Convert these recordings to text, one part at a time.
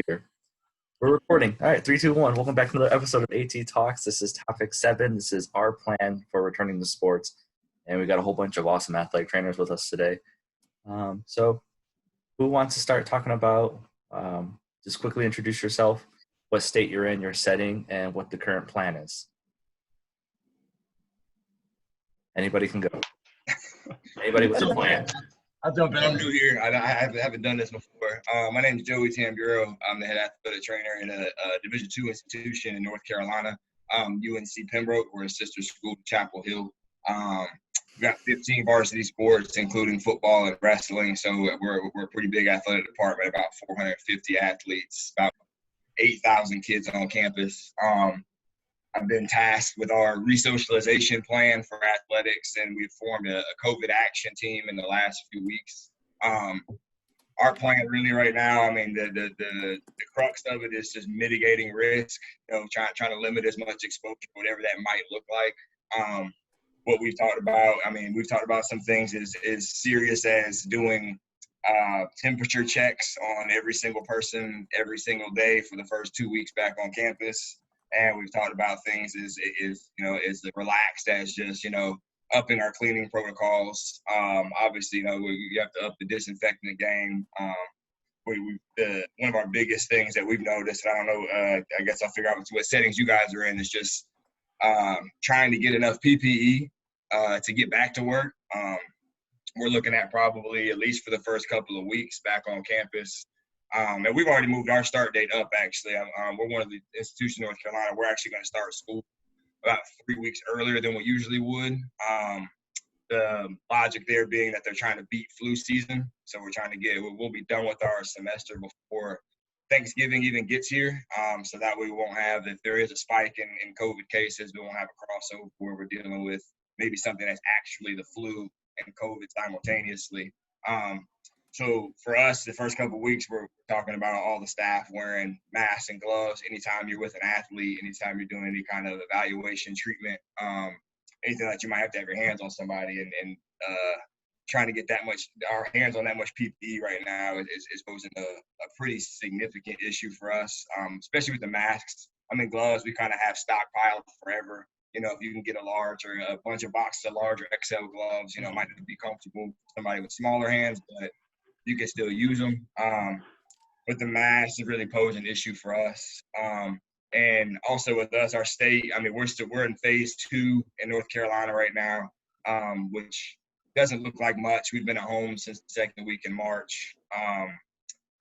Here. We're recording. All right, 3, 2, 1. Welcome back to another episode of AT Talks. This is topic 7. This is our plan for returning to sports. And we got a whole bunch of awesome athletic trainers with us today. So who wants to start talking about, just quickly introduce yourself, what state you're in, your setting, and what the current plan is. Anybody can go. Anybody with a plan. I'll jump in. I'm new here. I haven't done this before. My name is Joey Tamburo. I'm the head athletic trainer in a Division II institution in North Carolina, UNC Pembroke. We're a sister school to Chapel Hill. We've got 15 varsity sports, including football and wrestling. So we're a pretty big athletic department, about 450 athletes, about 8,000 kids on campus. I've been tasked with our re-socialization plan for athletics, and we've formed a COVID action team in the last few weeks. Our plan really right now, I mean, the crux of it is just mitigating risk, trying to limit as much exposure, whatever that might look like. What we've talked about, we've talked about some things as serious as doing temperature checks on every single person every single day for the first 2 weeks back on campus. And we've talked about things as relaxed as just, upping our cleaning protocols. Obviously, you have to up the disinfectant game. One of our biggest things that we've noticed, I don't know, I guess I'll figure out what settings you guys are in, is just trying to get enough PPE to get back to work. We're looking at probably, at least for the first couple of weeks back on campus, and we've already moved our start date up, actually. We're one of the institutions in North Carolina. We're actually going to start school about 3 weeks earlier than we usually would. The logic there being that they're trying to beat flu season. So we'll be done with our semester before Thanksgiving even gets here. So that way we won't have, if there is a spike in COVID cases, we won't have a crossover where we're dealing with maybe something that's actually the flu and COVID simultaneously. So for us, the first couple of weeks, we're talking about all the staff wearing masks and gloves anytime you're with an athlete, anytime you're doing any kind of evaluation, treatment, anything that you might have to have your hands on somebody, and trying to get our hands on that much PPE right now is posing a pretty significant issue for us, especially with the masks. Gloves, we kind of have stockpiled forever. If you can get a bunch of boxes of large or XL gloves, it might be comfortable for somebody with smaller hands, but you can still use them. But the mask is really posing an issue for us. And also with us, our state, we're in phase 2 in North Carolina right now, which doesn't look like much. We've been at home since the second week in March.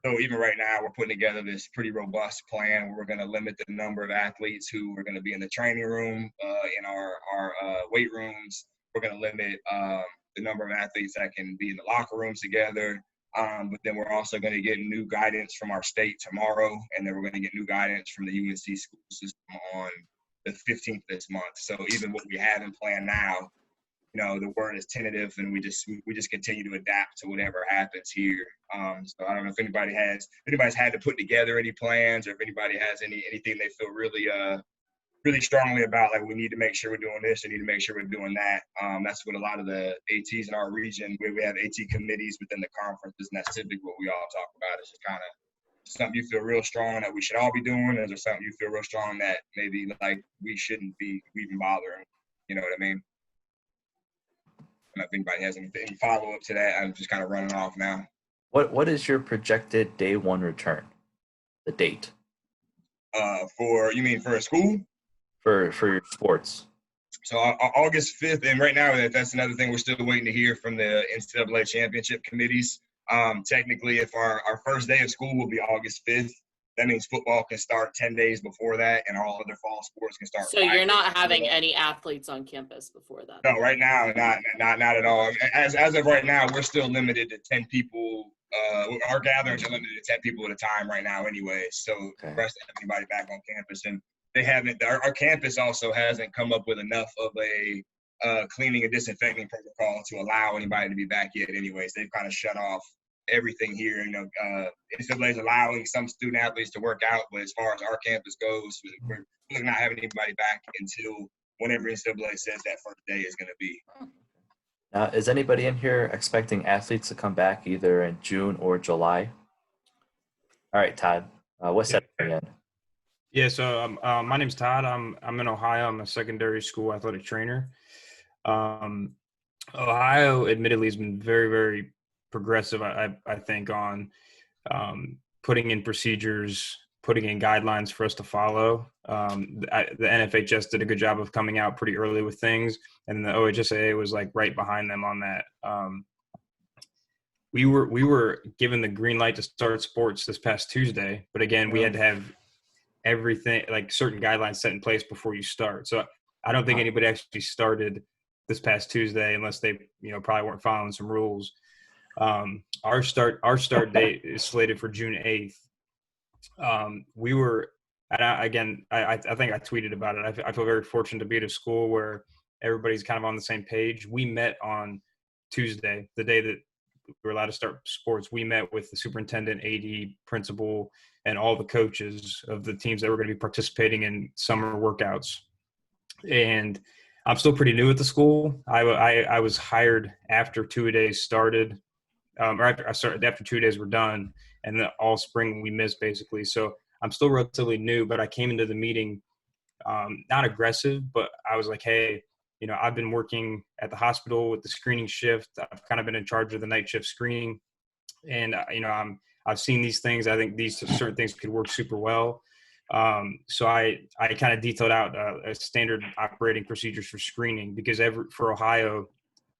So even right now, we're putting together this pretty robust plan where we're going to limit the number of athletes who are going to be in the training room, in our weight rooms. We're going to limit the number of athletes that can be in the locker rooms together. But then we're also going to get new guidance from our state tomorrow, and then we're going to get new guidance from the UNC school system on the 15th this month. So even what we have in plan now, the word is tentative, and we just continue to adapt to whatever happens here. So I don't know if anybody's had to put together any plans, or if anybody has anything they feel really strongly about, like, we need to make sure we're doing this, we need to make sure we're doing that. That's what a lot of the ATs in our region, where we have AT committees within the conferences, and that's typically what we all talk about. It's just kind of something you feel real strong that we should all be doing, or is there something you feel real strong that maybe like we shouldn't be even bothering? You know what I mean? I don't know if anybody has any follow-up to that. I'm just kind of running off now. What is your projected day 1 return? The date? You mean for a school? For your sports. So August 5th, and right now that's another thing we're still waiting to hear from the NCAA championship committees. Technically, if our first day of school will be August 5th, that means football can start 10 days before that, and all other fall sports can start. So you're not having any athletes on campus before that? No, right now, not at all. As of right now, we're still limited to 10 people. Our gatherings are limited to 10 people at a time right now anyway. So okay. For us to have anybody back on campus, and they haven't. Our campus also hasn't come up with enough of a cleaning and disinfecting protocol to allow anybody to be back yet anyways. They've kind of shut off everything here. NCAA is allowing some student athletes to work out, but as far as our campus goes, we're not having anybody back until whenever NCAA says that first day is going to be. Now, is anybody in here expecting athletes to come back either in June or July? All right, Todd. What setting are you in? Yeah, so my name's Todd. I'm in Ohio. I'm a secondary school athletic trainer. Um, Ohio, admittedly, has been very, very progressive. I think on putting in procedures, putting in guidelines for us to follow. The NFHS did a good job of coming out pretty early with things, and the OHSAA was like right behind them on that. We were given the green light to start sports this past Tuesday, but again, we had to have everything, like certain guidelines set in place before you start. So I don't think anybody actually started this past Tuesday unless they, probably weren't following some rules. Our start date is slated for June 8th. We were, and I think I tweeted about it. I feel very fortunate to be at a school where everybody's kind of on the same page. We met on Tuesday, the day that we were allowed to start sports. We met with the superintendent, AD, principal, and all the coaches of the teams that were going to be participating in summer workouts. And I'm still pretty new at the school. I was hired after 2-a-days started, or after 2 days were done, and then all spring we missed basically. So I'm still relatively new, but I came into the meeting not aggressive, but I was like, hey, I've been working at the hospital with the screening shift. I've kind of been in charge of the night shift screening, and I've seen these things. I think these certain things could work super well. So I kind of detailed out a standard operating procedures for screening, because for Ohio,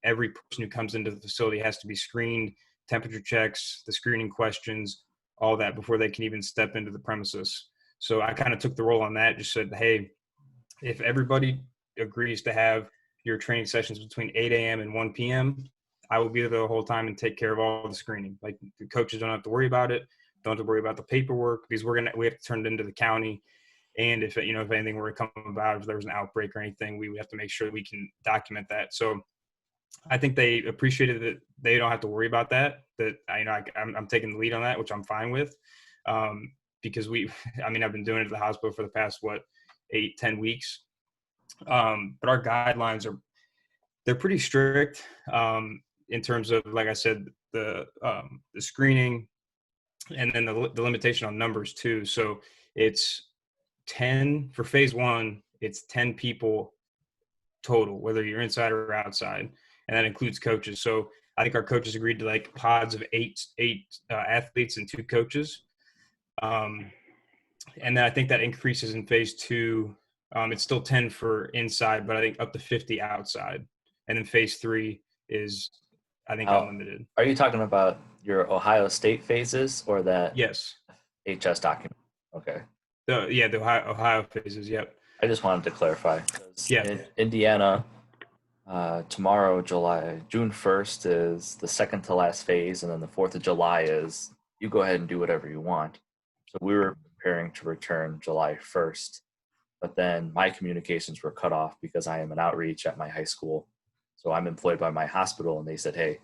every person who comes into the facility has to be screened, temperature checks, the screening questions, all that before they can even step into the premises. So I kind of took the role on that, just said, hey, if everybody agrees to have your training sessions between 8 a.m. and 1 p.m., I will be there the whole time and take care of all the screening. Like, the coaches don't have to worry about it. Don't have to worry about the paperwork, because we have to turn it into the county. And if anything were to come about, if there was an outbreak or anything, we would have to make sure that we can document that. So I think they appreciated that they don't have to worry about that. That I'm taking the lead on that, which I'm fine with, because I've been doing it at the hospital for the past 8-10 weeks. But our guidelines they're pretty strict in terms of, like I said, the screening, and then the limitation on numbers too. So it's 10 for phase 1. It's 10 people total, whether you're inside or outside, and that includes coaches. So I think our coaches agreed to like pods of eight athletes and 2 coaches. And then I think that increases in phase 2. It's still 10 for inside, but I think up to 50 outside. And then phase 3 is, I think, unlimited. Are you talking about your Ohio State phases or that Yes. HS document? Okay. The Ohio phases, yep. I just wanted to clarify. Yeah. In Indiana, tomorrow, June 1st is the second to last phase, and then the 4th of July is you go ahead and do whatever you want. So we were preparing to return July 1st, but then my communications were cut off because I am an outreach at my high school. So I'm employed by my hospital, and they said, hey,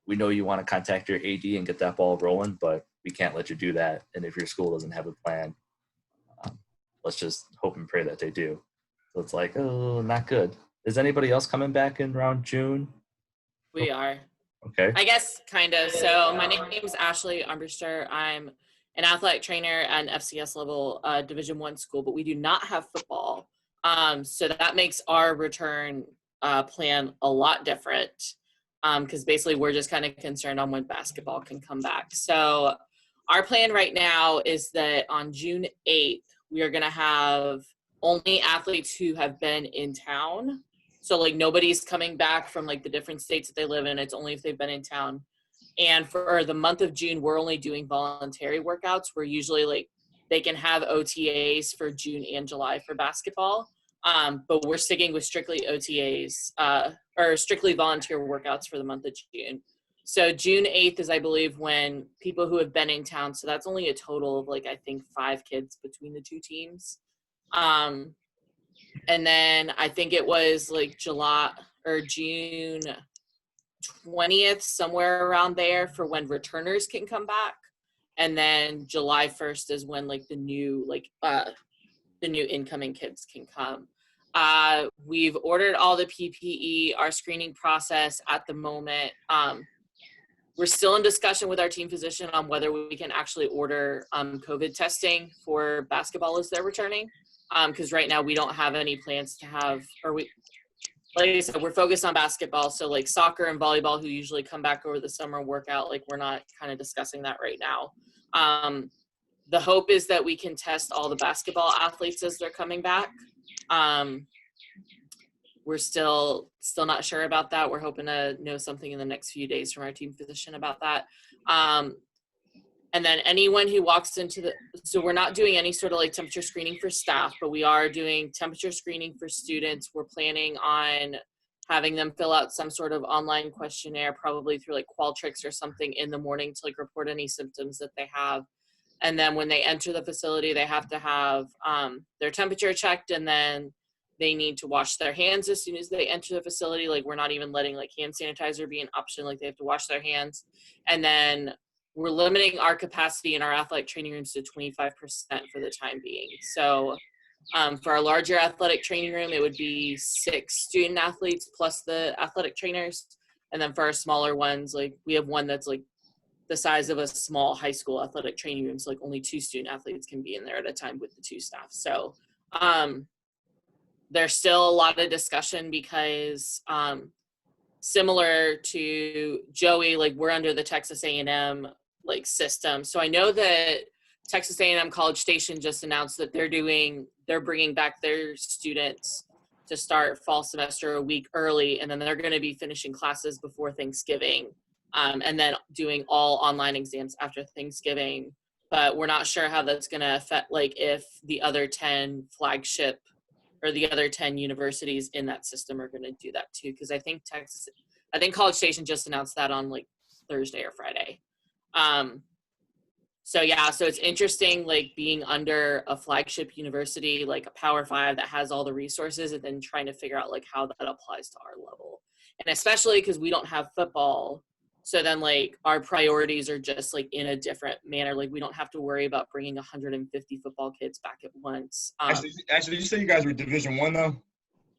we know you want to contact your AD and get that ball rolling, but we can't let you do that. And if your school doesn't have a plan, let's just hope and pray that they do. So it's like, oh, not good. Is anybody else coming back in around June? We are. Okay. I guess kind of. So my name is Ashley Armbruster. I'm an athletic trainer at an FCS level Division I school, but we do not have football. So that makes our return plan a lot different, because basically we're just kind of concerned on when basketball can come back. So our plan right now is that on June 8th, we are going to have only athletes who have been in town. So like nobody's coming back from like the different states that they live in. It's only if they've been in town. And for the month of June, we're only doing voluntary workouts. We're usually like, they can have OTAs for June and July for basketball. But we're sticking with strictly OTAs or strictly volunteer workouts for the month of June. So June 8th is, I believe, when people who have been in town. So that's only a total of like, I think 5 kids between the 2 teams. And then I think it was like July or June 20th, somewhere around there, for when returners can come back. And then July 1st is when like the new incoming kids can come. We've ordered all the PPE. Our screening process at the moment, We're still in discussion with our team physician on whether we can actually order COVID testing for basketball as they're returning. Because right now we don't have any plans to have, like I said, we're focused on basketball. So like soccer and volleyball, who usually come back over the summer and work out, like we're not kind of discussing that right now. The hope is that we can test all the basketball athletes as they're coming back. We're still not sure about that. We're hoping to know something in the next few days from our team physician about that. And then anyone who walks into so we're not doing any sort of like temperature screening for staff, but we are doing temperature screening for students. We're planning on having them fill out some sort of online questionnaire, probably through like Qualtrics or something in the morning to like report any symptoms that they have. And then when they enter the facility, they have to have their temperature checked, and then they need to wash their hands as soon as they enter the facility. Like we're not even letting like hand sanitizer be an option. Like they have to wash their hands. And then we're limiting our capacity in our athletic training rooms to 25% for the time being. So for our larger athletic training room, it would be 6 student athletes plus the athletic trainers. And then for our smaller ones, like we have one that's like the size of a small high school athletic training room. So like only 2 student athletes can be in there at a time with the 2 staff. So there's still a lot of discussion because similar to Joey, like we're under the Texas A&M like system. So I know that Texas A&M College Station just announced that they're bringing back their students to start fall semester a week early, and then they're going to be finishing classes before Thanksgiving, and then doing all online exams after Thanksgiving. But we're not sure how that's going to affect, like if the other 10 flagship or the other 10 universities in that system are going to do that too. Because I think College Station just announced that on like Thursday or Friday. So it's interesting, like being under a flagship university, like a Power 5 that has all the resources, and then trying to figure out like how that applies to our level. And especially because we don't have football. So then like our priorities are just like in a different manner. Like we don't have to worry about bringing 150 football kids back at once. Actually, did you say you guys were Division I though?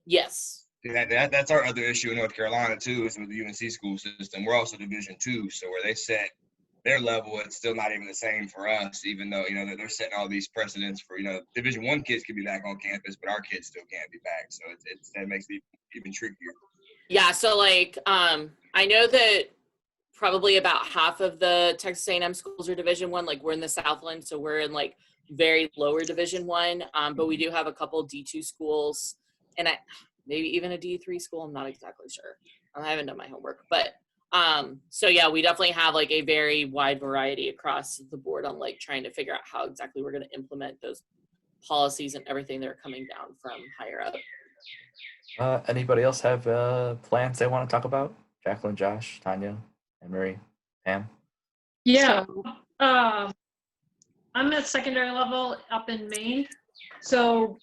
Yes. That's our other issue in North Carolina too, is with the UNC school system. We're also Division II, so where they set their level, it's still not even the same for us, even though, you know, they're setting all these precedents for, you know, Division I kids can be back on campus, but our kids still can't be back. So that makes it even trickier. Yeah, so like I know that probably about half of the Texas A&M schools are Division I. Like we're in the Southland, so we're in like very lower Division I. But we do have a couple D2 schools, and maybe even a D3 school. I'm not exactly sure. I haven't done my homework, but so yeah, we definitely have like a very wide variety across the board on like trying to figure out how exactly we're going to implement those policies and everything that are coming down from higher up. Anybody else have plans they want to talk about? Jacqueline, Josh, Tanya, Anne-Marie, Pam? Yeah. I'm at secondary level up in Maine. So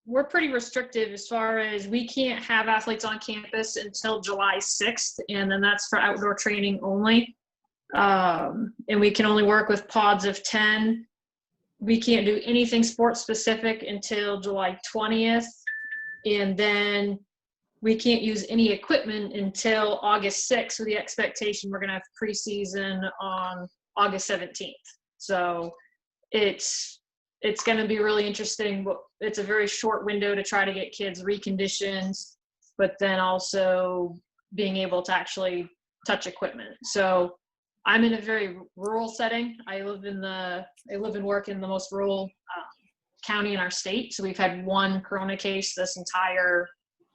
we're pretty restrictive as far as we can't have athletes on campus until July 6th, and then that's for outdoor training only. And we can only work with pods of 10. We can't do anything sports specific until July 20th. And then we can't use any equipment until August 6th, with the expectation we're going to have preseason on August 17th. So it's going to be really interesting. It's a very short window to try to get kids reconditioned, but then also being able to actually touch equipment. So I'm in a very rural setting. I live and work in the most rural county in our state. So we've had 1 corona case this entire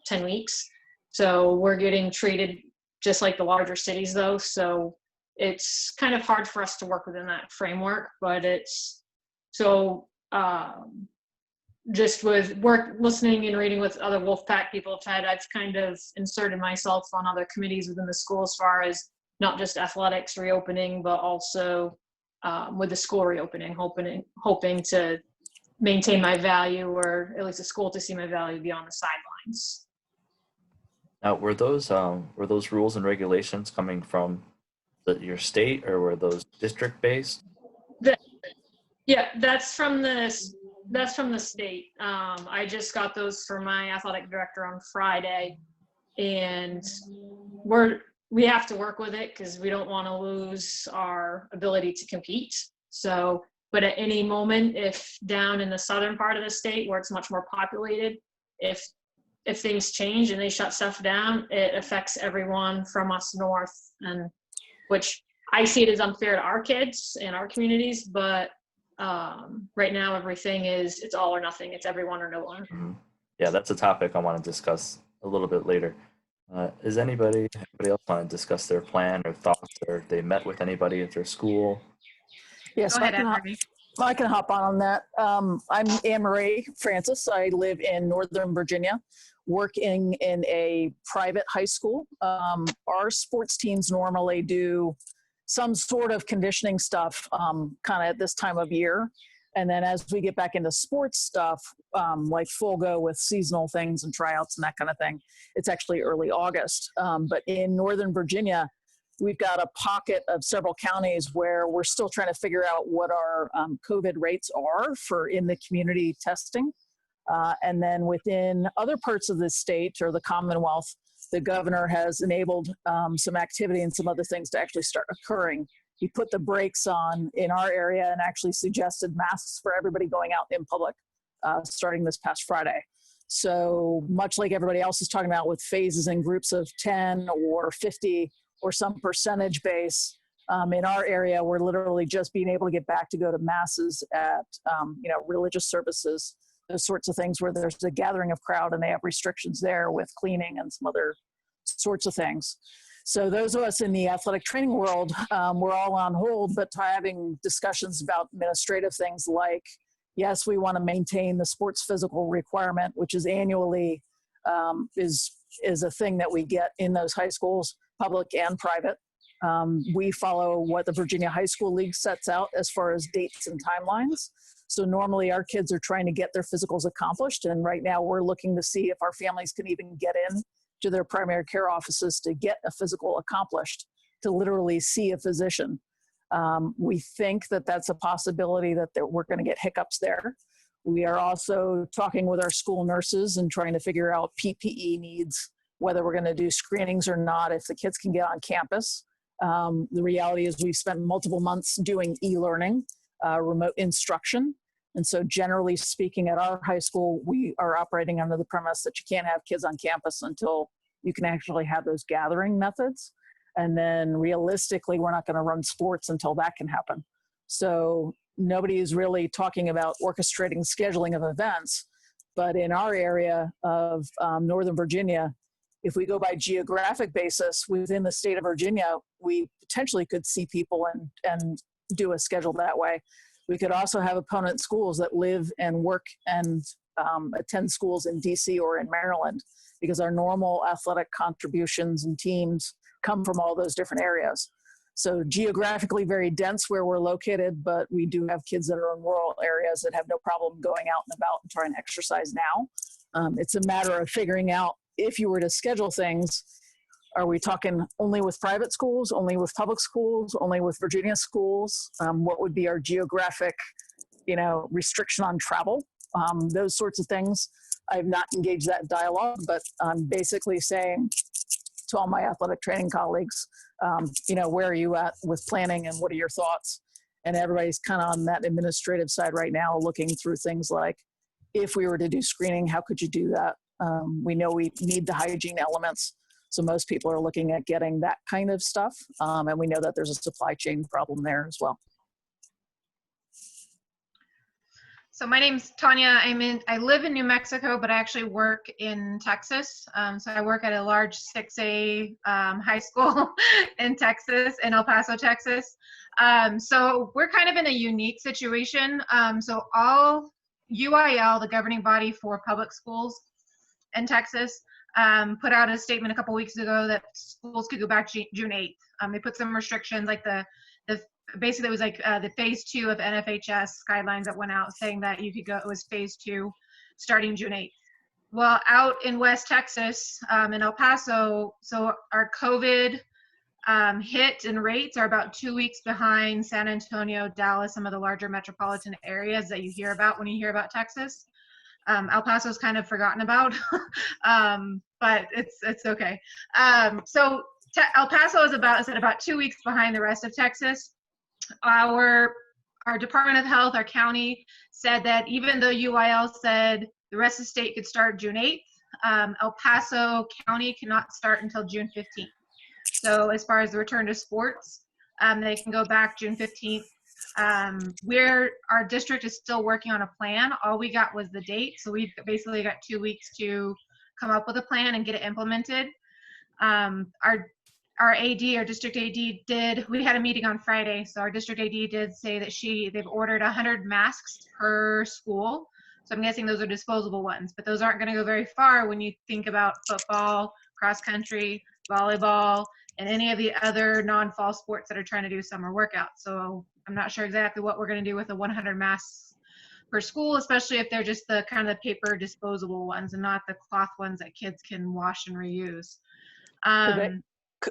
10 weeks. So we're getting treated just like the larger cities though. So it's kind of hard for us to work within that framework, but it's so just with work, listening and reading with other Wolfpack people I've kind of inserted myself on other committees within the school as far as not just athletics reopening, but also with the school reopening, hoping to maintain my value, or at least the school to see my value beyond the sidelines. Now, were those rules and regulations coming from your state, or were those district based? Yeah, that's from the state. I just got those for my athletic director on Friday, and we're we have to work with it because we don't want to lose our ability to compete. So, but at any moment, if down in the southern part of the state where it's much more populated, if things change and they shut stuff down, it affects everyone from us north, and which I see it as unfair to our kids and our communities. But right now, everything is, it's all or nothing. It's everyone or no one. Mhm. Yeah, that's a topic I want to discuss a little bit later. Is anybody else want to discuss their plan or thoughts, or they met with anybody at their school? Yes, Go ahead, Anne-Marie. I can hop on that. I'm Anne-Marie Francis. I live in Northern Virginia, working in a private high school. Our sports teams normally do some sort of conditioning stuff kind of at this time of year. And then as we get back into sports stuff, like full go with seasonal things and tryouts and that kind of thing, it's actually early August. But in Northern Virginia, we've got a pocket of several counties where we're still trying to figure out what our COVID rates are for in the community testing. And then within other parts of the state or the Commonwealth, the governor has enabled some activity and some other things to actually start occurring. He put the brakes on in our area and actually suggested masks for everybody going out in public starting this past Friday. So much like everybody else is talking about with phases in groups of 10 or 50 or some percentage base, in our area, we're literally just being able to get back to go to masses at religious services, those sorts of things where there's a gathering of crowd and they have restrictions there with cleaning and some other sorts of things. So those of us in the athletic training world, we're all on hold, but having discussions about administrative things like, yes, we want to maintain the sports physical requirement, which is annually is a thing that we get in those high schools, public and private. We follow what the Virginia High School League sets out as far as dates and timelines. So normally our kids are trying to get their physicals accomplished. And right now we're looking to see if our families can even get in to their primary care offices to get a physical accomplished, to literally see a physician. We think that that's a possibility that we're going to get hiccups there. We are also talking with our school nurses and trying to figure out PPE needs, whether we're going to do screenings or not, if the kids can get on campus. The reality is we've spent multiple months doing e-learning, remote instruction. And so generally speaking, at our high school, we are operating under the premise that you can't have kids on campus until you can actually have those gathering methods. And then realistically, we're not going to run sports until that can happen. So nobody is really talking about orchestrating scheduling of events. But in our area of Northern Virginia, if we go by geographic basis within the state of Virginia, we potentially could see people and do a schedule that way. We could also have opponent schools that live and work and attend schools in DC or in Maryland, because our normal athletic contributions and teams come from all those different areas. So geographically very dense where we're located, but we do have kids that are in rural areas that have no problem going out and about and trying to exercise now. It's a matter of figuring out, if you were to schedule things, are we talking only with private schools, only with public schools, only with Virginia schools? What would be our geographic, restriction on travel? Those sorts of things. I've not engaged that dialogue, but I'm basically saying to all my athletic training colleagues, where are you at with planning and what are your thoughts? And everybody's kind of on that administrative side right now, looking through things like, if we were to do screening, how could you do that? We know we need the hygiene elements. So most people are looking at getting that kind of stuff. And we know that there's a supply chain problem there as well. So my name's Tanya. I live in New Mexico, but I actually work in Texas. So I work at a large 6A high school in Texas, in El Paso, Texas. So we're kind of in a unique situation. So all UIL, the governing body for public schools in Texas, put out a statement a couple weeks ago that schools could go back June 8th. They put some restrictions, like basically it was like the phase 2 of NFHS guidelines that went out saying that you could go, it was phase 2 starting June 8th. Well, out in West Texas, in El Paso, so our COVID hit and rates are about 2 weeks behind San Antonio, Dallas, some of the larger metropolitan areas that you hear about when you hear about Texas. El Paso's kind of forgotten about, but it's okay. So El Paso is about 2 weeks behind the rest of Texas. Our Department of Health, our county, said that even though UIL said the rest of the state could start June 8th, El Paso County cannot start until June 15th. So as far as the return to sports, they can go back June 15th. Our district is still working on a plan. All we got was the date. So we basically got 2 weeks to come up with a plan and get it implemented. Our AD, our district AD we had a meeting on Friday. So our district AD did say that they've ordered 100 masks per school. So I'm guessing those are disposable ones, but those aren't going to go very far when you think about football, cross country, volleyball, and any of the other non-fall sports that are trying to do summer workouts. So I'm not sure exactly what we're going to do with the 100 masks per school, especially if they're just the kind of the paper disposable ones and not the cloth ones that kids can wash and reuse.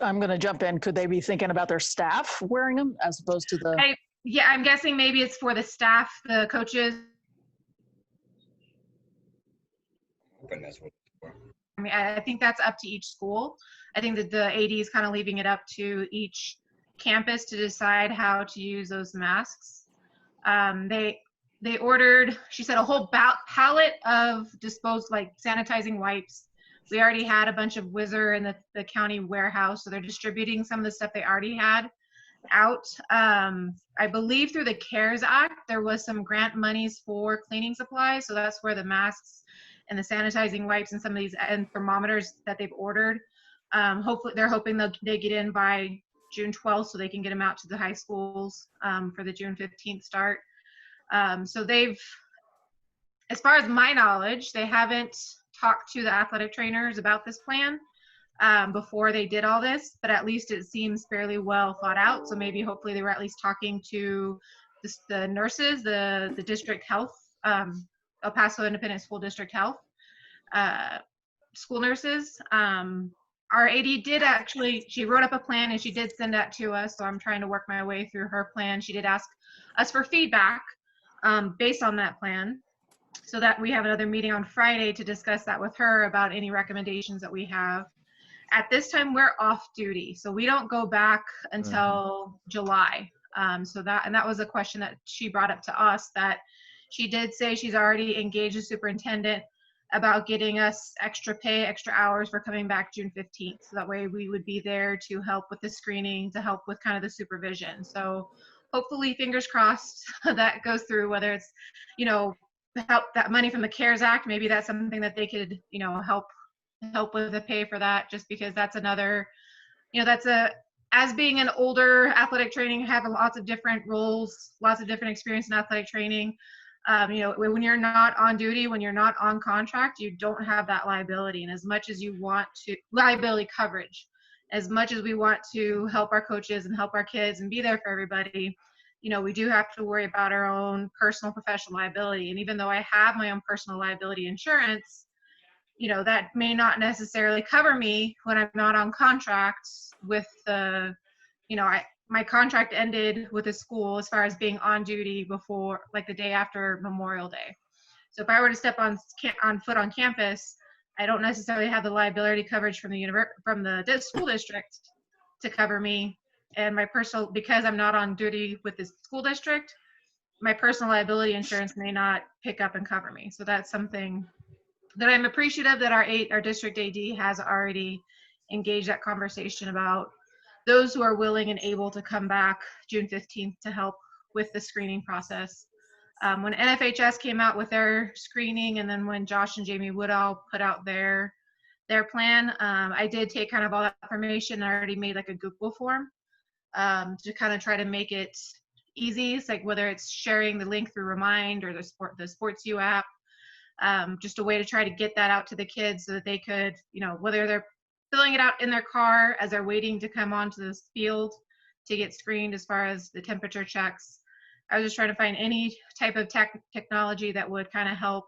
I'm going to jump in. Could they be thinking about their staff wearing them as opposed to the? I'm guessing maybe it's for the staff, the coaches. I mean, I think that's up to each school. I think that the AD is kind of leaving it up to each campus to decide how to use those masks. They ordered, she said, a whole pallet of sanitizing wipes. We already had a bunch of Whizzer in the county warehouse, so they're distributing some of the stuff they already had out. I believe through the CARES Act, there was some grant monies for cleaning supplies, so that's where the masks and the sanitizing wipes and some of these and thermometers that they've ordered. Hopefully, they're hoping they get in by June 12th so they can get them out to the high schools for the June 15th start. So as far as my knowledge, they haven't talked to the athletic trainers about this plan before they did all this, but at least it seems fairly well thought out. So maybe hopefully they were at least talking to the nurses, the district health, El Paso Independent School District Health, school nurses. Our AD she wrote up a plan and she did send that to us. So I'm trying to work my way through her plan. She did ask us for feedback based on that plan, so that we have another meeting on Friday to discuss that with her about any recommendations that we have. At this time, we're off duty, so we don't go back until July. That was a question that she brought up to us, that she did say she's already engaged the superintendent about getting us extra pay, extra hours for coming back June 15th. So that way we would be there to help with the screening, to help with kind of the supervision. So hopefully, fingers crossed, that goes through, whether it's, help that money from the CARES Act. Maybe that's something that they could, help with the pay for that, just because that's another, as being an older athletic training, having lots of different roles, lots of different experience in athletic training. When you're not on duty, when you're not on contract, you don't have that liability. And as much as you want to, liability coverage, as much as we want to help our coaches and help our kids and be there for everybody, we do have to worry about our own personal professional liability. And even though I have my own personal liability insurance, that may not necessarily cover me when I'm not on contract with my contract ended with the school as far as being on duty before, like the day after Memorial Day. So if I were to step on foot on campus, I don't necessarily have the liability coverage from the school district to cover me, and because I'm not on duty with the school district, my personal liability insurance may not pick up and cover me. So that's something that I'm appreciative that our district AD has already engaged that conversation about those who are willing and able to come back June 15th to help with the screening process. When NFHS came out with their screening, and then when Josh and Jamie Woodall put out their plan, I did take kind of all that information. I already made like a Google form to kind of try to make it easy. It's like whether it's sharing the link through Remind or the SportsU app, just a way to try to get that out to the kids so that they could, whether they're filling it out in their car as they're waiting to come onto this field to get screened as far as the temperature checks. I was just trying to find any type of technology that would kind of help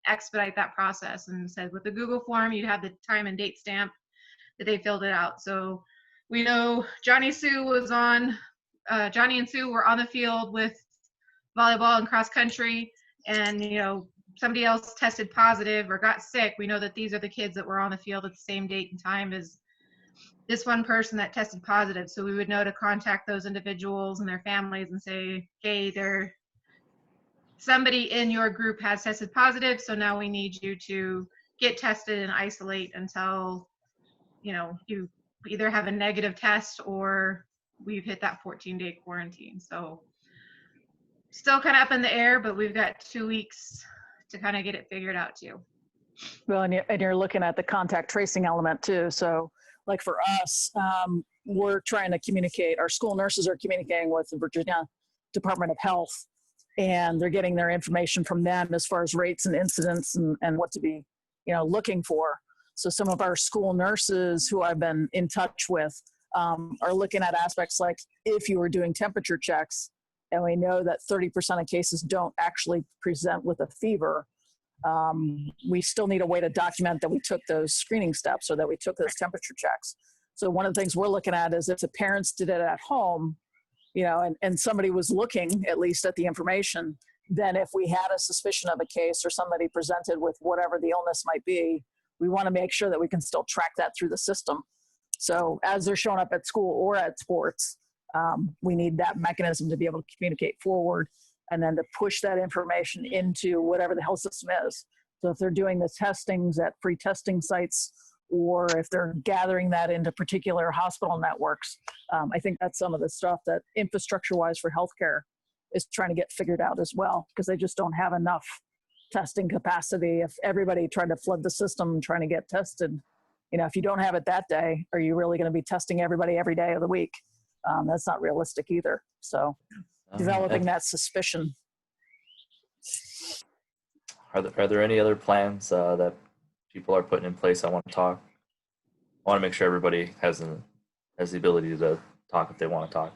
expedite that process. And said with the Google form, you'd have the time and date stamp that they filled it out. So we know Johnny and Sue were on the field with volleyball and cross country, and somebody else tested positive or got sick. We know that these are the kids that were on the field at the same date and time as this one person that tested positive. So we would know to contact those individuals and their families and say, hey, somebody in your group has tested positive, so now we need you to get tested and isolate until, you either have a negative test or we've hit that 14-day quarantine. So still kind of up in the air, but we've got 2 weeks to kind of get it figured out too. Well, and you're looking at the contact tracing element too. So like for us, we're trying to communicate, our school nurses are communicating with the Virginia Department of Health, and they're getting their information from them as far as rates and incidents and what to be, looking for. So some of our school nurses who I've been in touch with are looking at aspects like if you were doing temperature checks, and we know that 30% of cases don't actually present with a fever, we still need a way to document that we took those screening steps or that we took those temperature checks. So one of the things we're looking at is if the parents did it at home, and somebody was looking at least at the information, then if we had a suspicion of a case or somebody presented with whatever the illness might be, we want to make sure that we can still track that through the system. So as they're showing up at school or at sports, we need that mechanism to be able to communicate forward and then to push that information into whatever the health system is. So if they're doing the testings at pre-testing sites, or if they're gathering that into particular hospital networks, I think that's some of the stuff that infrastructure-wise for healthcare is trying to get figured out as well, because they just don't have enough testing capacity. If everybody tried to flood the system trying to get tested, if you don't have it that day, are you really going to be testing everybody every day of the week? That's not realistic either. So developing that suspicion. Are there any other plans that people are putting in place? I want to make sure everybody has the ability to talk if they want to talk.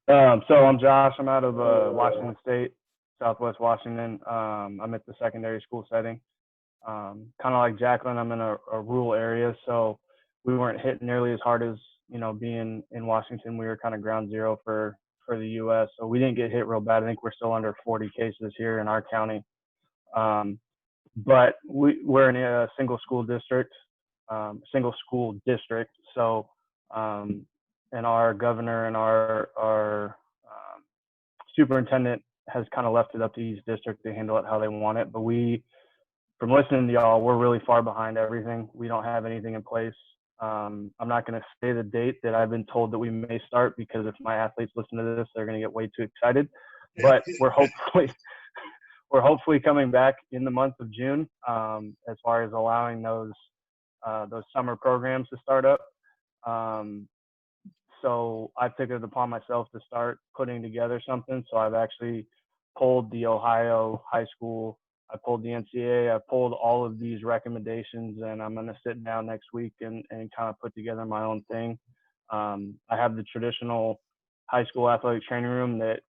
So I'm Josh. I'm out of Washington State, Southwest Washington. I'm at the secondary school setting. Kind of like Jacqueline, I'm in a rural area, so we weren't hit nearly as hard as, being in Washington. We were kind of ground zero for the U.S., so we didn't get hit real bad. I think we're still under 40 cases here in our county. But we're in a single school district. So, and our governor and our superintendent has kind of left it up to each district to handle it how they want it. But from listening to y'all, we're really far behind everything. We don't have anything in place. I'm not going to say the date that I've been told that we may start, because if my athletes listen to this, they're going to get way too excited. But we're hopefully coming back in the month of June, as far as allowing those summer programs to start up. So I took it upon myself to start putting together something. So I've actually pulled the Ohio high school, I pulled the NCAA, I pulled all of these recommendations, and I'm going to sit down next week and kind of put together my own thing. I have the traditional high school athletic training room that,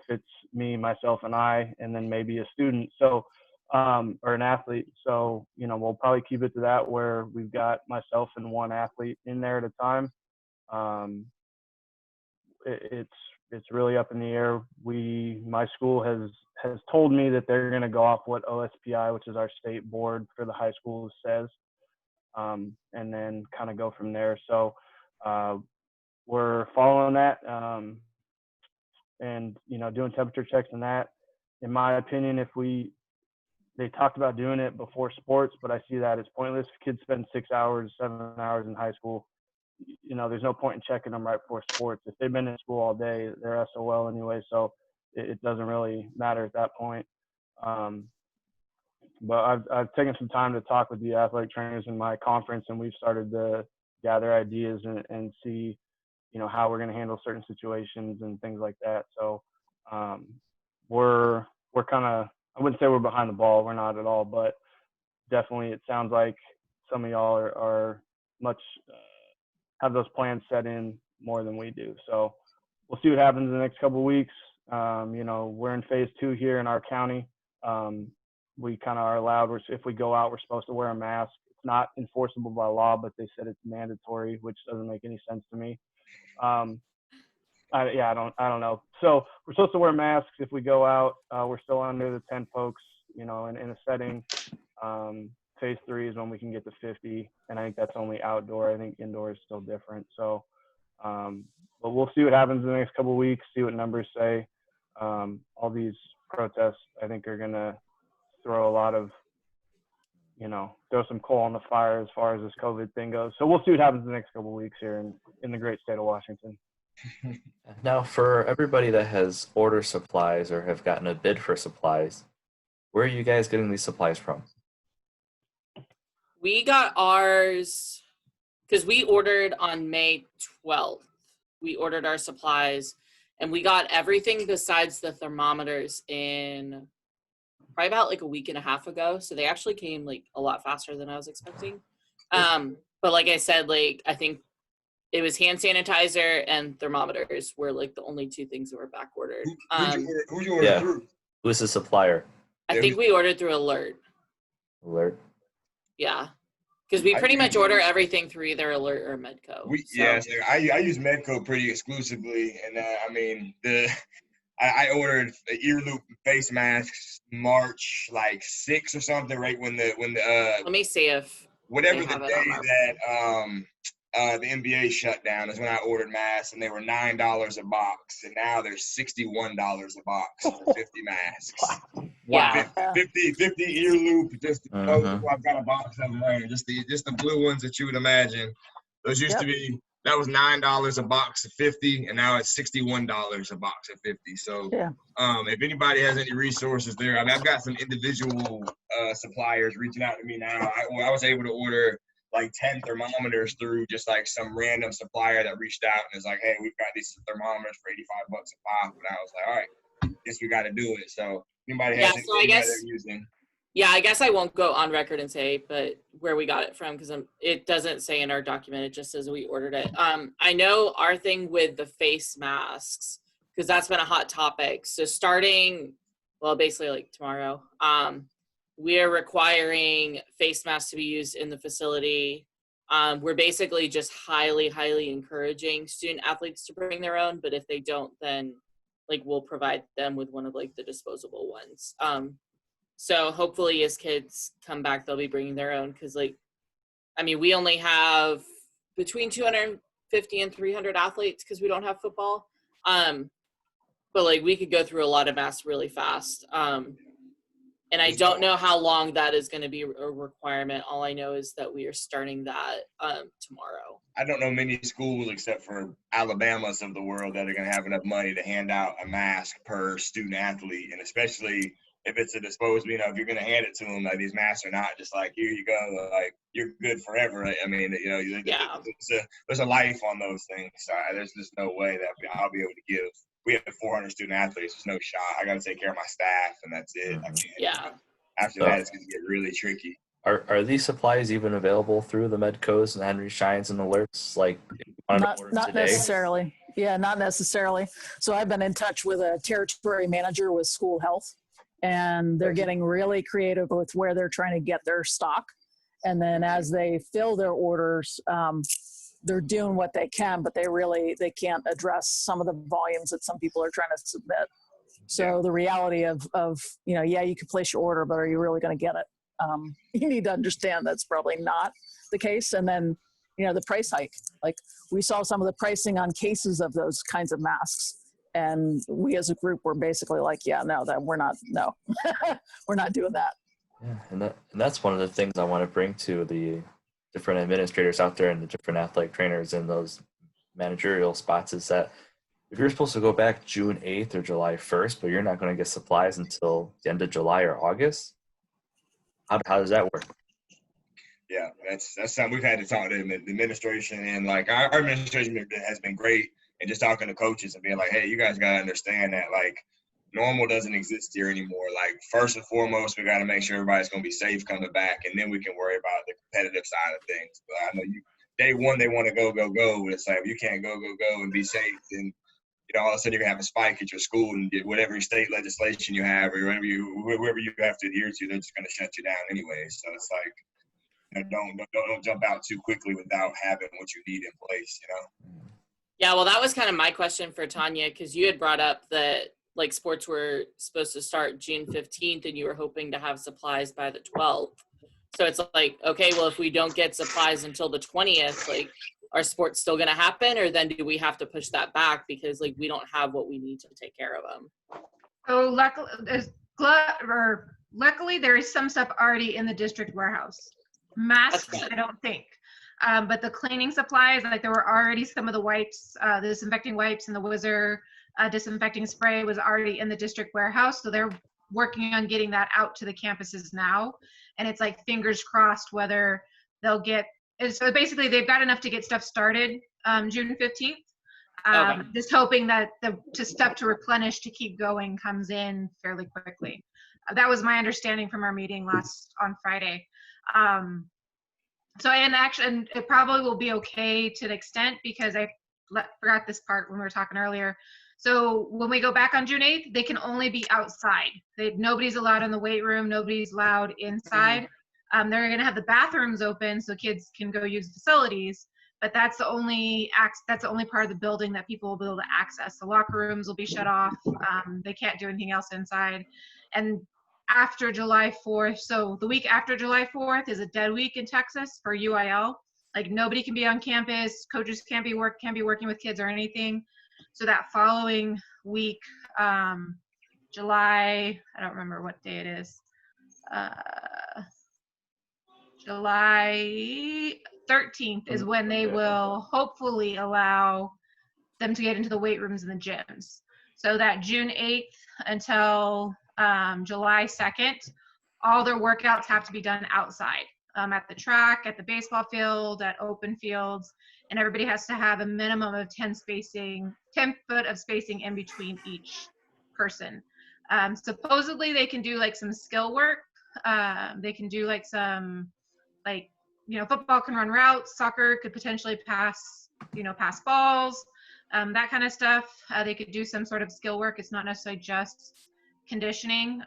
fits me, myself, and I, and then maybe a student. So, or an athlete. So, we'll probably keep it to that, where we've got myself and one athlete in there at a time. It's really up in the air. My school has told me that they're going to go off what OSPI, which is our state board for the high schools, says, and then kind of go from there. So we're following that, and doing temperature checks and that. In my opinion, they talked about doing it before sports, but I see that as pointless. Kids spend 6 hours, 7 hours in high school. There's no point in checking them right before sports. If they've been in school all day, they're SOL anyway, so it doesn't really matter at that point. But I've taken some time to talk with the athletic trainers in my conference, and we've started to gather ideas and see, how we're going to handle certain situations and things like that. So we're kind of, I wouldn't say we're behind the ball. We're not at all, but definitely it sounds like some of y'all are much have those plans set in more than we do. So we'll see what happens in the next couple of weeks. We're in phase 2 here in our county. We kind of are allowed, if we go out, we're supposed to wear a mask. It's not enforceable by law, but they said it's mandatory, which doesn't make any sense to me. I don't know. So we're supposed to wear masks if we go out. We're still under the 10 folks, in a setting, phase 3 is when we can get to 50, and I think that's only outdoor. I think indoor is still different. So, but we'll see what happens in the next couple of weeks, see what numbers say. All these protests, I think, are going to throw a lot of, throw some coal on the fire as far as this COVID thing goes. So we'll see what happens in the next couple of weeks here in the great state of Washington. Now, for everybody that has ordered supplies or have gotten a bid for supplies, where are you guys getting these supplies from? We got ours because we ordered on May 12th. We ordered our supplies, and we got everything besides the thermometers in probably about like a week and a half ago. So they actually came like a lot faster than I was expecting. But like I said, like I think it was hand sanitizer and thermometers were like the only two things that were back ordered. Who'd you order through? Who's the supplier? I think we ordered through Alert. Alert. Yeah. Because we pretty much order everything through either Alert or Medco. I use Medco pretty exclusively, and I ordered ear loop face masks March like 6 or something, right when the let me see if whatever the day that the NBA shut down is when I ordered masks, and they were $9 a box, and now they're $61 a box for 50 masks. Wow. 50 ear loop, just I've got a box of them right here, just the blue ones that you would imagine. Those used to be, that was $9 a box of 50, and now it's $61 a box of 50. So if anybody has any resources there, I've got some individual suppliers reaching out to me now. I was able to order like 10 thermometers through just like some random supplier that reached out and was like, hey, we've got these thermometers for $85 a pop. And I was like, all right, guess we got to do it. So anybody has anything that they're using. Yeah, I guess I won't go on record and say, but where we got it from, because it doesn't say in our document. It just says we ordered it. I know our thing with the face masks, because that's been a hot topic. So starting, well, basically like tomorrow, we are requiring face masks to be used in the facility. We're basically just highly, highly encouraging student athletes to bring their own, but if they don't, then like we'll provide them with one of like the disposable ones. So hopefully as kids come back, they'll be bringing their own, because like, I mean, we only have between 250 and 300 athletes because we don't have football. But like we could go through a lot of masks really fast. And I don't know how long that is going to be a requirement. All I know is that we are starting that tomorrow. I don't know many schools except for Alabama's of the world that are going to have enough money to hand out a mask per student athlete. And especially if it's a disposable, if you're going to hand it to them, like these masks are not just like, here you go, like you're good forever. I mean, there's a life on those things. So there's just no way that I'll be able to give. We have 400 student athletes. There's no shot. I got to take care of my staff, and that's it. After that, it's going to get really tricky. Are these supplies even available through the Medcos and Henry Scheins and Alerts? Like, not necessarily. Yeah, not necessarily. So I've been in touch with a territory manager with school health, and they're getting really creative with where they're trying to get their stock. And then as they fill their orders, they're doing what they can, but they can't address some of the volumes that some people are trying to submit. So the reality of you can place your order, but are you really going to get it? You need to understand that's probably not the case. And then, the price hike, like we saw some of the pricing on cases of those kinds of masks. And we as a group were basically like, we're not doing that. Yeah, and that's one of the things I want to bring to the different administrators out there and the different athletic trainers in those managerial spots is that if you're supposed to go back June 8th or July 1st, but you're not going to get supplies until the end of July or August, how does that work? Yeah, that's something we've had to talk to the administration, and like our administration has been great, and just talking to coaches and being like, hey, you guys got to understand that like normal doesn't exist here anymore. Like first and foremost, we got to make sure everybody's going to be safe coming back, and then we can worry about the competitive side of things. But I know day one they want to go, but it's like if you can't go and be safe, then all of a sudden you're gonna have a spike at your school and get whatever state legislation you have or whoever you have to adhere to, they're just gonna shut you down anyway. So it's like don't jump out too quickly without having what you need in place. Yeah, well, that was kind of my question for Tanya, because you had brought up that like sports were supposed to start June 15th and you were hoping to have supplies by the 12th. So it's like, okay, well, if we don't get supplies until the 20th, like, are sports still going to happen, or then do we have to push that back because like we don't have what we need to take care of them? So luckily, there is some stuff already in the district warehouse. Masks, I don't think. But the cleaning supplies, like there were already some of the wipes, the disinfecting wipes and the Whizzer disinfecting spray was already in the district warehouse. So they're working on getting that out to the campuses now. And it's like fingers crossed whether they'll get, so basically they've got enough to get stuff started June 15th. Okay. Just hoping that the stuff to replenish to keep going comes in fairly quickly. That was my understanding from our meeting on Friday. So, and it probably will be okay to an extent because I forgot this part when we were talking earlier. So when we go back on June 8th, they can only be outside. Nobody's allowed in the weight room. Nobody's allowed inside. They're going to have the bathrooms open so kids can go use facilities, but that's the only part of the building that people will be able to access. The locker rooms will be shut off. They can't do anything else inside. And after July 4th, so the week after July 4th is a dead week in Texas for UIL. Like nobody can be on campus, coaches can't be working with kids or anything. So that following week, July, I don't remember what day it is. July 13th is when they will hopefully allow them to get into the weight rooms and the gyms. So that June 8th until July 2nd, all their workouts have to be done outside, at the track, at the baseball field, at open fields, and everybody has to have a minimum of 10 foot of spacing in between each person. Supposedly they can do like some skill work. They can do like some, like, football can run routes, soccer could potentially pass balls, that kind of stuff. They could do some sort of skill work. It's not necessarily just conditioning.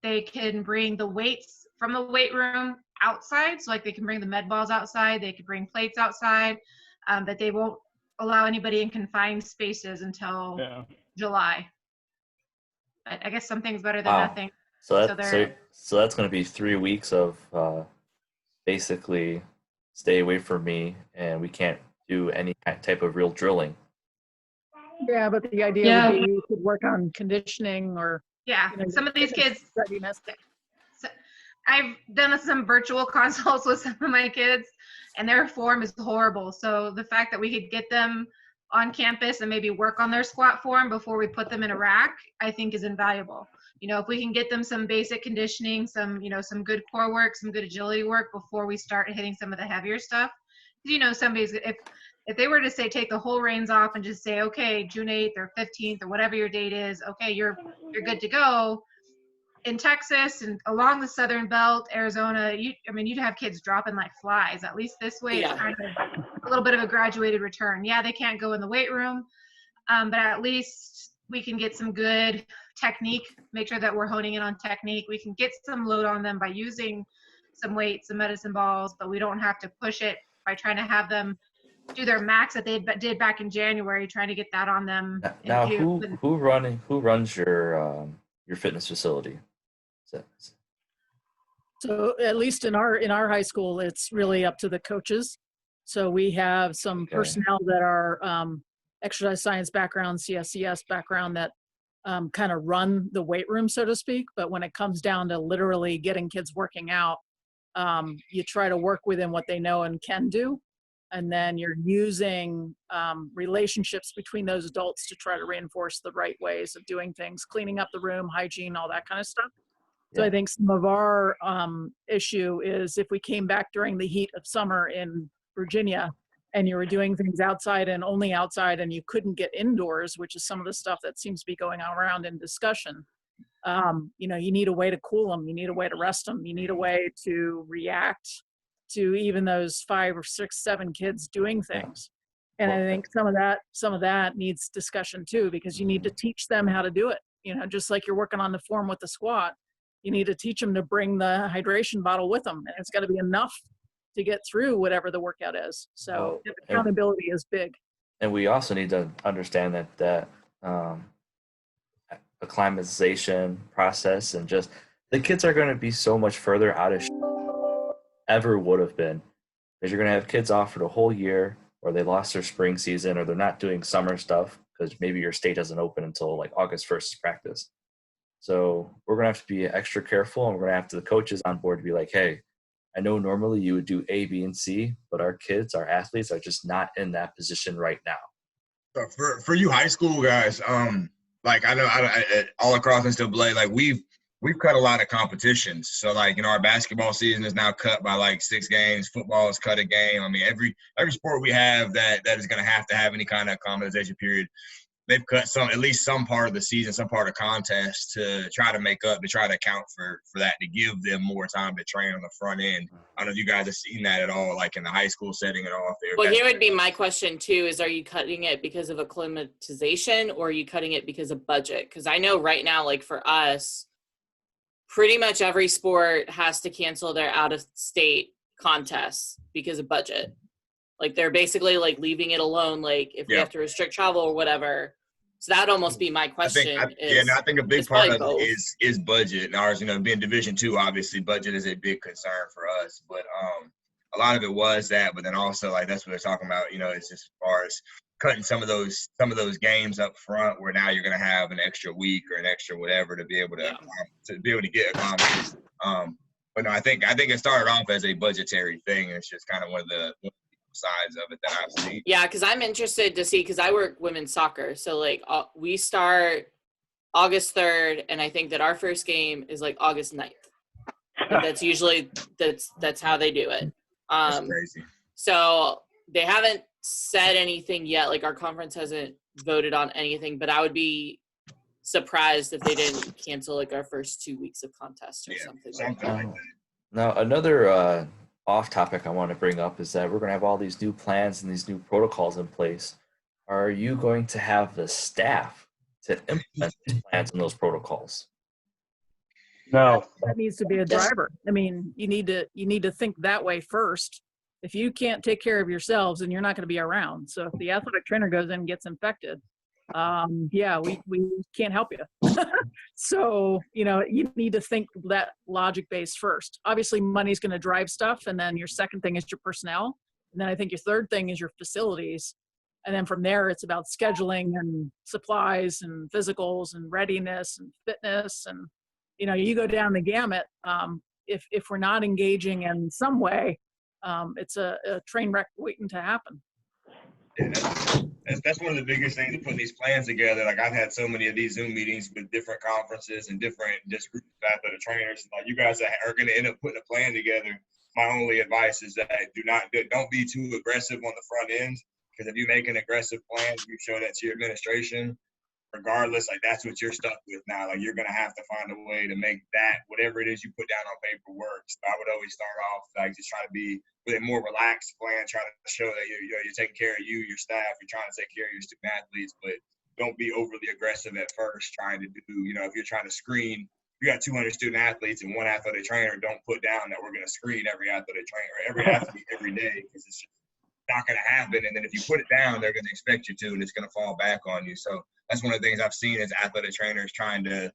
They can bring the weights from the weight room outside. So like they can bring the med balls outside, they could bring plates outside, but they won't allow anybody in confined spaces until July. But I guess something's better than nothing. So that's going to be 3 weeks of basically stay away from me, and we can't do any type of real drilling. Yeah, but the idea would be you could work on conditioning or some of these kids. Readiness. So I've done some virtual consults with some of my kids, and their form is horrible. So the fact that we could get them on campus and maybe work on their squat form before we put them in a rack, I think is invaluable. If we can get them some basic conditioning, some good core work, some good agility work before we start hitting some of the heavier stuff. Somebody's, if they were to say, take the whole reins off and just say, okay, June 8th or 15th or whatever your date is, okay, you're good to go. In Texas and along the Southern Belt, Arizona, you'd have kids dropping like flies. At least this way, it's kind of a little bit of a graduated return. Yeah, they can't go in the weight room, but at least we can get some good technique, make sure that we're honing in on technique. We can get some load on them by using some weights, some medicine balls, but we don't have to push it by trying to have them do their max that they did back in January, trying to get that on them. Now, who runs your fitness facility? So at least in our high school, it's really up to the coaches. So we have some personnel that are exercise science background, CSCS background that kind of run the weight room, so to speak. But when it comes down to literally getting kids working out, you try to work within what they know and can do. And then you're using relationships between those adults to try to reinforce the right ways of doing things, cleaning up the room, hygiene, all that kind of stuff. So I think some of our issue is if we came back during the heat of summer in Virginia and you were doing things outside and only outside and you couldn't get indoors, which is some of the stuff that seems to be going around in discussion, you need a way to cool them. You need a way to rest them. You need a way to react to even those 5 or 6, 7 kids doing things. And I think some of that needs discussion too, because you need to teach them how to do it. Just like you're working on the form with the squat, you need to teach them to bring the hydration bottle with them. And it's got to be enough to get through whatever the workout is. So accountability is big. And we also need to understand that acclimatization process and just the kids are going to be so much further out of ever would have been, because you're going to have kids off for the whole year, or they lost their spring season, or they're not doing summer stuff because maybe your state doesn't open until like August 1st practice. So we're going to have to be extra careful, and we're going to have the coaches on board to be like, hey, I know normally you would do A, B, and C, but our kids, our athletes are just not in that position right now. So for you high school guys, like I know all across NCAA, like we've cut a lot of competitions. So like, our basketball season is now cut by like 6 games. Football is cut a game. I mean, every sport we have that is going to have any kind of acclimatization period, they've cut at least some part of the season, some part of contest to try to make up, to try to account for that, to give them more time to train on the front end. I don't know if you guys have seen that at all, like in the high school setting at all. Well, here would be my question too: is are you cutting it because of acclimatization, or are you cutting it because of budget? Because I know right now, like for us, pretty much every sport has to cancel their out-of-state contests because of budget. Like they're basically like leaving it alone. Like if we have to restrict travel or whatever. So that'd almost be my question. I think a big part of it is budget. And ours, being Division II, obviously budget is a big concern for us. But a lot of it was that. But then also, like, that's what they're talking about. It's just as far as cutting some of those games up front, where now you're going to have an extra week or an extra whatever to be able to get accomplished. But no, I think it started off as a budgetary thing. And it's just kind of one of the sides of it that I've seen. Yeah, because I'm interested to see, because I work women's soccer. So like we start August 3rd, and I think that our first game is like August 9th. And that's usually that's how they do it. That's crazy. So they haven't said anything yet. Like our conference hasn't voted on anything, but I would be surprised if they didn't cancel like our first 2 weeks of contest or something like that. Now, another off topic I want to bring up is that we're going to have all these new plans and these new protocols in place. Are you going to have the staff to implement these plans and those protocols? No. That needs to be a driver. I mean, you need to think that way first. If you can't take care of yourselves, then you're not going to be around. So if the athletic trainer goes in and gets infected, we can't help you. So, you need to think that logic base first. Obviously, money's going to drive stuff. And then your second thing is your personnel. And then I think your third thing is your facilities. And then from there, it's about scheduling and supplies and physicals and readiness and fitness. And, you go down the gamut. If we're not engaging in some way, it's a train wreck waiting to happen. Yeah, that's one of the biggest things, putting these plans together. Like I've had so many of these Zoom meetings with different conferences and different just groups of athletic trainers. Like you guys are going to end up putting a plan together. My only advice is that don't be too aggressive on the front end, because if you make an aggressive plan, you show that to your administration, regardless, like that's what you're stuck with now. Like you're going to have to find a way to make that, whatever it is you put down on paper, work. So I would always start off like just trying to be with a more relaxed plan, trying to show that you're taking care of your staff, you're trying to take care of your student athletes, but don't be overly aggressive at first trying to do, if you're trying to screen, you got 200 student athletes and one athletic trainer, don't put down that we're going to screen every athletic trainer, every athlete every day, because it's just not going to happen. And then if you put it down, they're going to expect you to, and it's going to fall back on you. So that's one of the things I've seen as athletic trainers trying to,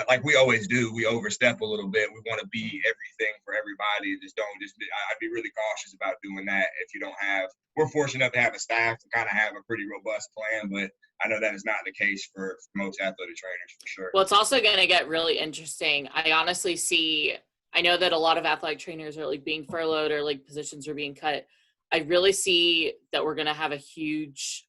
like we always do, we overstep a little bit. We want to be everything for everybody. I'd be really cautious about doing that if you don't have, we're fortunate enough to have a staff to kind of have a pretty robust plan, but I know that is not the case for most athletic trainers for sure. Well, it's also going to get really interesting. I honestly I know that a lot of athletic trainers are like being furloughed or like positions are being cut. I really see that we're going to have a huge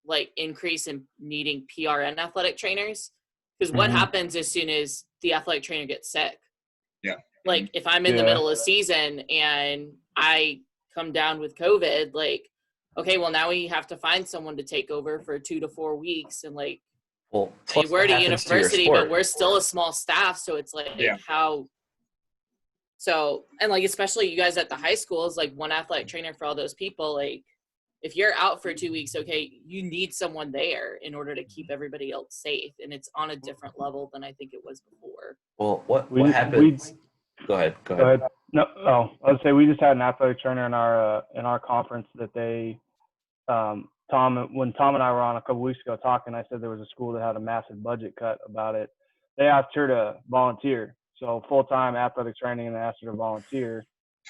like increase in needing PRN athletic trainers. Because what happens as soon as the athletic trainer gets sick? Yeah. Like if I'm in the middle of season and I come down with COVID, like, okay, well now we have to find someone to take over for 2 to 4 weeks. And like, we're at a university, but we're still a small staff. So it's like how, so, and like, especially you guys at the high schools, like one athletic trainer for all those people, like, if you're out for 2 weeks, okay, you need someone there in order to keep everybody else safe. And it's on a different level than I think it was before. Well, what happens? Go ahead. No, I would say we just had an athletic trainer in our conference that they, when Tom and I were on a couple weeks ago talking, I said there was a school that had a massive budget cut about it. They asked her to volunteer. So full-time athletic training, and they asked her to volunteer.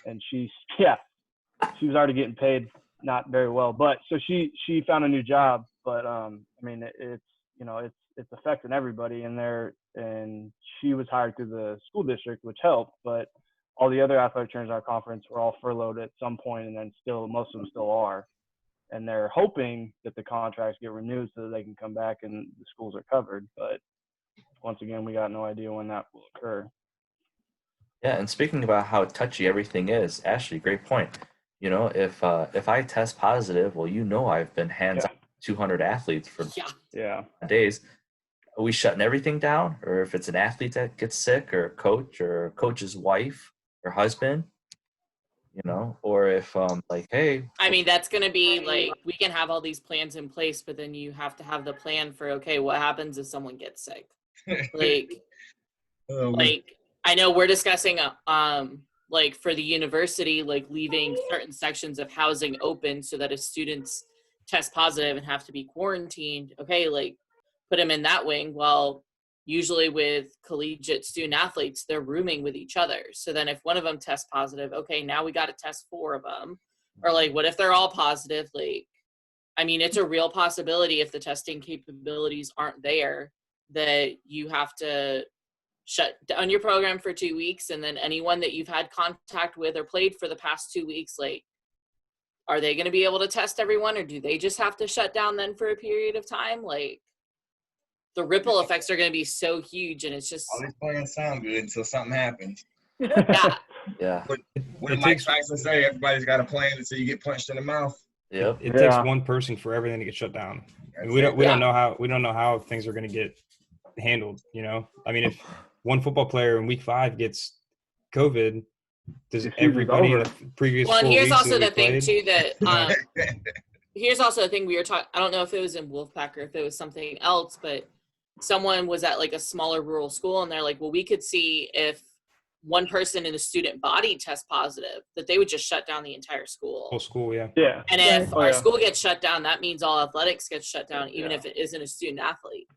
and yeah, she was already getting paid not very well. But so she found a new job, but I mean it's it's affecting everybody in there, and she was hired through the school district, which helped, but all the other athletic trainers in our conference were all furloughed at some point, and then most of them still are. And they're hoping that the contracts get renewed so that they can come back and the schools are covered. But once again, we got no idea when that will occur. Yeah, and speaking about how touchy everything is, Ashley, great point. If I test positive, well, I've been hands on 200 athletes for Yeah. days. Are we shutting everything down? Or if it's an athlete that gets sick, or a coach, or a coach's wife or husband, or if hey, I mean, that's going to be like, we can have all these plans in place, but then you have to have the plan for, okay, what happens if someone gets sick? Like, I know we're discussing, like for the university, like leaving certain sections of housing open so that if students test positive and have to be quarantined, okay, like put them in that wing. Well, usually with collegiate student athletes, they're rooming with each other. So then if one of them tests positive, okay, now we got to test 4 of them. Or like, what if they're all positive? Like, I mean, it's a real possibility if the testing capabilities aren't there that you have to shut down your program for 2 weeks. And then anyone that you've had contact with or played for the past 2 weeks, like, are they going to be able to test everyone, or do they just have to shut down then for a period of time? Like, the ripple effects are going to be so huge, and it's just all these plans sound good until something happens. Yeah. What did Mike Tyson say? Everybody's got a plan until you get punched in the mouth. Yep. It takes one person for everything to get shut down. We don't know how things are going to get handled. I mean, if one football player in week 5 gets COVID, does everybody in the previous? Well, and 4 here's weeks also the thing played? too that here's also the thing we were talking. I don't know if it was in Wolfpack or if it was something else, but someone was at like a smaller rural school, and they're like, well, we could see if one person in the student body tests positive, that they would just shut down the entire school. Whole school, yeah. Yeah. And if our school gets shut down, that means all athletics gets shut down, even if it isn't a student athlete.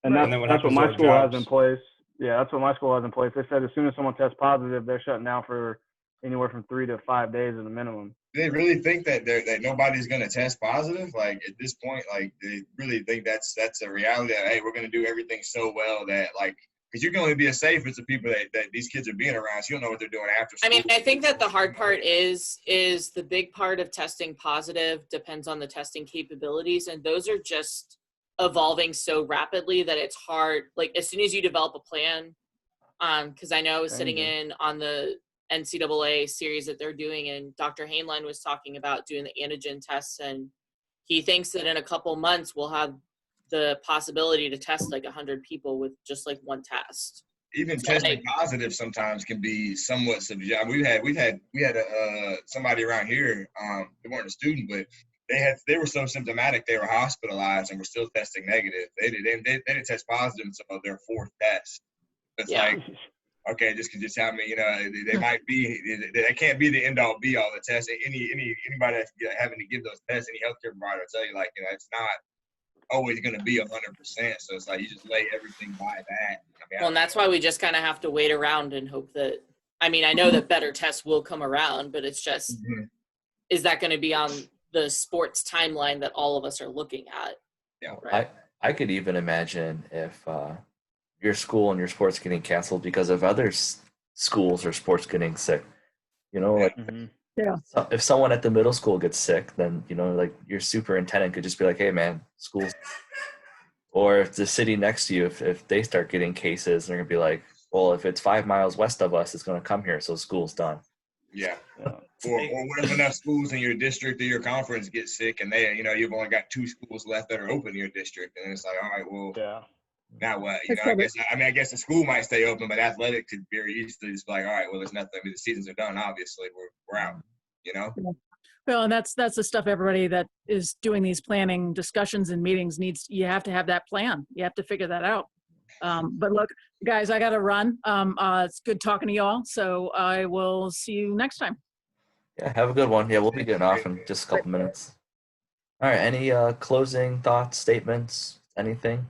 And that's what my school has in place. Yeah, that's what my school has in place. They said as soon as someone tests positive, they're shutting down for anywhere from 3 to 5 days at a minimum. They really think that nobody's going to test positive? Like, at this point, like, they really think that's a reality that, hey, we're going to do everything so well that, like, because you can only be as safe as the people that these kids are being around, so you don't know what they're doing after school. I mean, I think that the hard part is the big part of testing positive depends on the testing capabilities, and those are just evolving so rapidly that it's hard. Like, as soon as you develop a plan, because I know I was sitting in on the NCAA series that they're doing, and Dr. Hainline was talking about doing the antigen tests, and he thinks that in a couple months we'll have the possibility to test like 100 people with just like one test. Even testing positive sometimes can be somewhat subjective. We had somebody around here. They weren't a student, but they were so symptomatic they were hospitalized and were still testing negative. They didn't test positive until their 4th test. It's like, okay, this could just happen. They might be. That can't be the end all be all. The test. Anybody that's having to give those tests, any healthcare provider will tell you, like, it's not always going to be 100%. So it's like you just lay everything by that. And that's why we just kind of have to wait around and hope that. I mean, I know that better tests will come around, but it's just, is that going to be on the sports timeline that all of us are looking at? Yeah. Right? I could even imagine if your school and your sports getting canceled because of other schools or sports getting sick. If someone at the middle school gets sick, then like your superintendent could just be like, hey man, school's. Or if the city next to you, if they start getting cases, they're gonna be like, well, if it's 5 miles west of us, it's gonna come here, so school's done. Yeah. Or what if enough schools in your district or your conference get sick, and you've only got 2 schools left that are open in your district, and it's like, all right, well, now what? I guess the school might stay open, but athletic could very easily just be like, all right, well, there's nothing. I mean, the seasons are done. Obviously, we're out. Well, and that's the stuff everybody that is doing these planning discussions and meetings needs. You have to have that plan. You have to figure that out. But look, guys, I got to run. It's good talking to y'all. So I will see you next time. Yeah, have a good one. Yeah, we'll be getting off in just a couple minutes. All right. Any closing thoughts, statements, anything?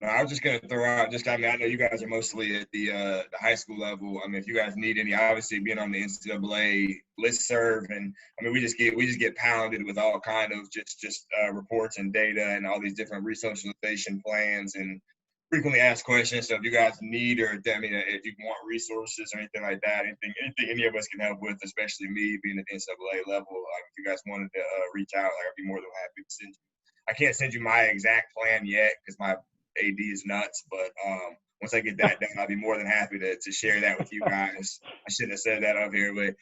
No, I was just gonna throw out. I know you guys are mostly at the high school level. I mean, if you guys need any, obviously being on the NCAA listserv, and I mean, we just get pounded with all kind of just reports and data and all these different resocialization plans and frequently asked questions. So if you guys need, or I mean, if you want resources or anything like that, anything any of us can help with, especially me being at the NCAA level, like if you guys wanted to reach out, like, I'd be more than happy to send you. I can't send you my exact plan yet because my AD is nuts, but once I get that done, I'll be more than happy to share that with you guys. I shouldn't have said that up here, but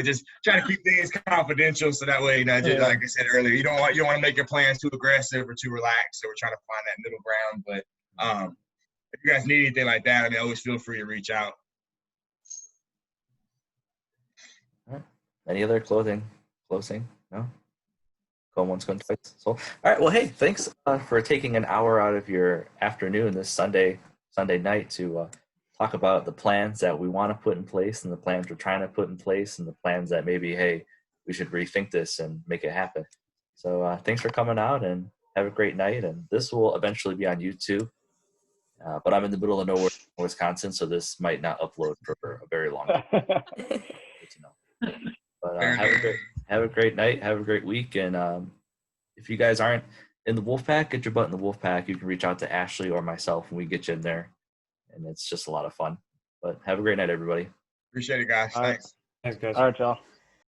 just try to keep things confidential so that way, like I said earlier, you don't want to make your plans too aggressive or too relaxed. So we're trying to find that middle ground. But if you guys need anything like that, I mean, always feel free to reach out. All right. Any other closing? No? Going once, going twice. So, all right. Well, hey, thanks for taking an hour out of your afternoon this Sunday night to talk about the plans that we want to put in place and the plans we're trying to put in place and the plans that maybe, hey, we should rethink this and make it happen. So thanks for coming out and have a great night. And this will eventually be on YouTube. But I'm in the middle of nowhere, Wisconsin, so this might not upload for a very long time. Good to know. But have a great night. Have a great week. And if you guys aren't in the Wolfpack, get your butt in the Wolfpack. You can reach out to Ashley or myself, and we get you in there. And it's just a lot of fun. But have a great night, everybody. Appreciate it, guys. Thanks. Thanks, guys. All right, y'all.